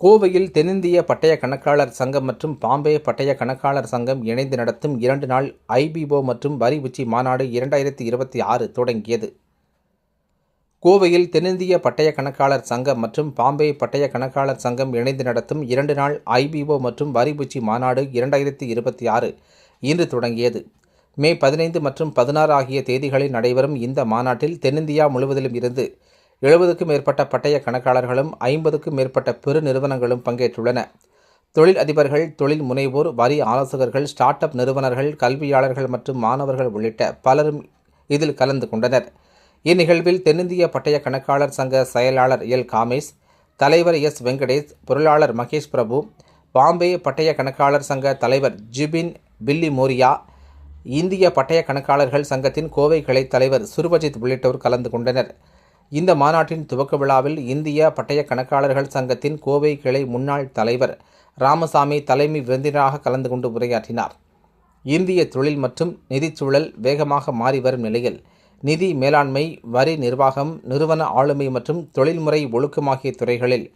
கோவையில் தென்னிந்திய பட்டய கணக்காளர் சங்கம் மற்றும் பாம்பே பட்டய கணக்காளர் சங்கம் இணைந்து நடத்தும் 2 நாள் ஐபிஓ மற்றும் வரி உச்சி மாநாடு 2026 தொடங்கியது. கோவையில் தென்னிந்திய பட்டய கணக்காளர் சங்கம் மற்றும் பாம்பே பட்டய கணக்காளர் சங்கம் இணைந்து நடத்தும் 2 நாள் ஐபிஓ மற்றும் வரி உச்சி மாநாடு 2026 இன்று தொடங்கியது. மே 15 மற்றும் 16 ஆகிய தேதிகளில் நடைபெறும் இந்த மாநாட்டில் தென்னிந்தியா முழுவதிலும் இருந்து 70க்கும் மேற்பட்ட பட்டய கணக்காளர்களும் 50க்கும் மேற்பட்ட பெரு நிறுவனங்களும் பங்கேற்றுள்ளன. தொழில் அதிபர்கள், தொழில் முனைவோர், வரி ஆலோசகர்கள், ஸ்டார்ட் அப் நிறுவனர்கள், கல்வியாளர்கள் மற்றும் மாணவர்கள் உள்ளிட்ட பலரும் இதில் கலந்து கொண்டனர். இந்நிகழ்வில் தென்னிந்திய பட்டய கணக்காளர் சங்க செயலாளர் எல். காமேஷ், தலைவர் எஸ். வெங்கடேஷ், பொருளாளர் மகேஷ் பிரபு, பாம்பே பட்டய கணக்காளர் சங்க தலைவர் ஜிபின் பில்லி மோரியா, இந்திய பட்டய கணக்காளர்கள் சங்கத்தின் கோவை கிளை தலைவர் சுர்பஜித் உள்ளிட்டோர் கலந்து கொண்டனர். இந்த மாநாட்டின் துவக்க விழாவில் இந்திய பட்டய கணக்காளர்கள் சங்கத்தின் கோவை கிளை முன்னாள் தலைவர் ராமசாமி தலைமை விருந்தினராக கலந்து கொண்டு உரையாற்றினார். இந்திய தொழில் மற்றும் நிதிச்சூழல் வேகமாக மாறி வரும் நிலையில் நிதி மேலாண்மை, வரி நிர்வாகம், நிறுவன ஆளுமை மற்றும் தொழில்முறை ஒழுக்கம் ஆகிய துறைகளில்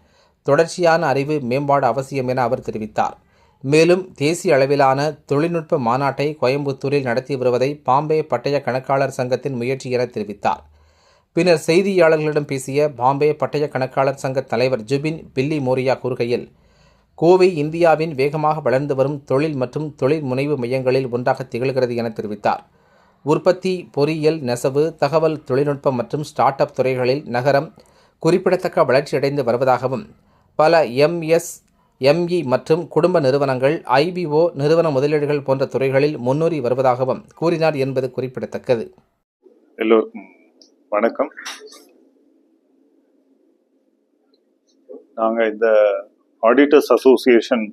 தொடர்ச்சியான அறிவு மேம்பாடு அவசியம் என அவர் தெரிவித்தார். மேலும் தேசிய அளவிலான தொழில்நுட்ப மாநாட்டை கோயம்புத்தூரில் நடத்தி வருவதை பாம்பே பட்டய கணக்காளர் சங்கத்தின் முயற்சி என தெரிவித்தார். பின்னர் செய்தியாளர்களிடம் பேசிய பாம்பே பட்டய கணக்காளர் சங்க தலைவர் ஜிபின் பில்லி மோரியா கூறுகையில், கோவை இந்தியாவின் வேகமாக வளர்ந்து வரும் தொழில் மற்றும் தொழில் முனைவு மையங்களில் ஒன்றாக திகழ்கிறது என தெரிவித்தார். உற்பத்தி, பொறியியல், நெசவு, தகவல் தொழில்நுட்பம் மற்றும் ஸ்டார்ட் அப் துறைகளில் நகரம் குறிப்பிடத்தக்க வளர்ச்சியடைந்து வருவதாகவும், பல எம்எஸ்எம்இ மற்றும் குடும்ப நிறுவனங்கள், ஐபிஓ நிறுவன முதலீடுகள் போன்ற துறைகளில் முன்னேறி வருவதாகவும் கூறினார் என்பது குறிப்பிடத்தக்கது. எல்லோருக்கும் வணக்கம். நாங்கள் இந்த auditors association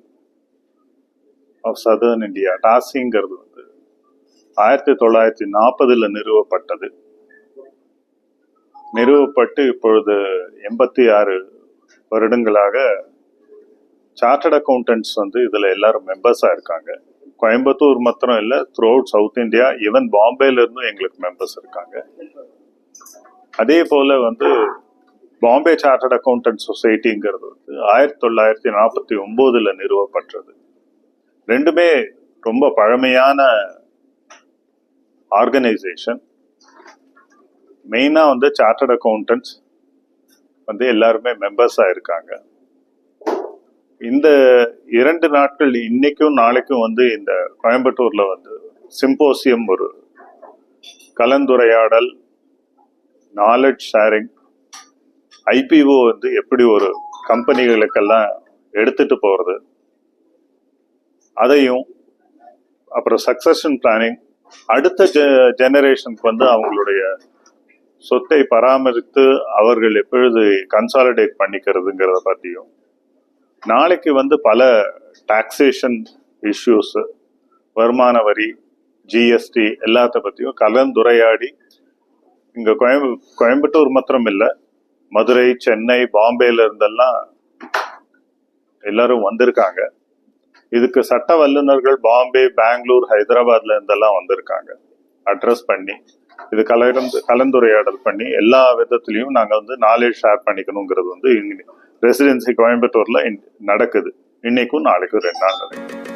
of southern India டாசிங்கிறது 1940 நிறுவப்பட்டது. நிறுவப்பட்டு இப்பொழுது 86 வருடங்களாக சார்ட்டர்ட் அக்கௌண்டன்ட்ஸ் இதில் எல்லாரும் மெம்பர்ஸாக இருக்காங்க. கோயம்புத்தூர் மாத்திரம் இல்லை, through out south India, even பாம்பேல இருந்தும் எங்களுக்கு மெம்பர்ஸ் இருக்காங்க. அதே போல பாம்பே சார்ட்டர்ட் அக்கௌண்டன்ட் சொசைட்டிங்கிறது 1949 நிறுவப்பட்டது. ரெண்டுமே ரொம்ப பழமையான ஆர்கனைசேஷன். மெயினா சார்ட்டர்ட் அக்கௌண்டன்ட்ஸ் எல்லாருமே மெம்பர்ஸா இருக்காங்க. இந்த 2 நாட்கள், இன்னைக்கும் நாளைக்கும் இந்த கோயம்புத்தூர்ல சிம்போசியம், ஒரு கலந்துரையாடல், நாலேஜ் ஷேரிங், ஐபிஓ எப்படி ஒரு கம்பெனிகளுக்கெல்லாம் எடுத்துட்டு போறது, அதையும் அப்புறம் சக்சஷன் பிளானிங், அடுத்த ஜெனரேஷனுக்கு அவங்களுடைய சொத்தை பராமரித்து அவர்கள் எப்பொழுது கன்சாலிடேட் பண்ணிக்கிறதுங்கிறத பற்றியும், நாளைக்கு பல டாக்ஸேஷன் இஷ்யூஸ், வருமான வரி, ஜிஎஸ்டி எல்லாத்த பற்றியும் கலந்துரையாடி, இங்க கோயம்புத்தூர் மாத்திரம் இல்லை, மதுரை, சென்னை, பாம்பேல இருந்தெல்லாம் எல்லாரும் வந்திருக்காங்க. இதுக்கு சட்ட வல்லுநர்கள் பாம்பே, பெங்களூர், ஹைதராபாத்ல இருந்தெல்லாம் வந்திருக்காங்க. அட்ரஸ் பண்ணி இது கலந்துரையாடல் பண்ணி எல்லா விதத்திலையும் நாங்கள் நாலேஜ் ஷேர் பண்ணிக்கணுங்கிறது ரெசிடென்சி கோயம்புத்தூர்ல நடக்குது. இன்னைக்கும் நாளைக்கும் 2 நாள் நடக்குது.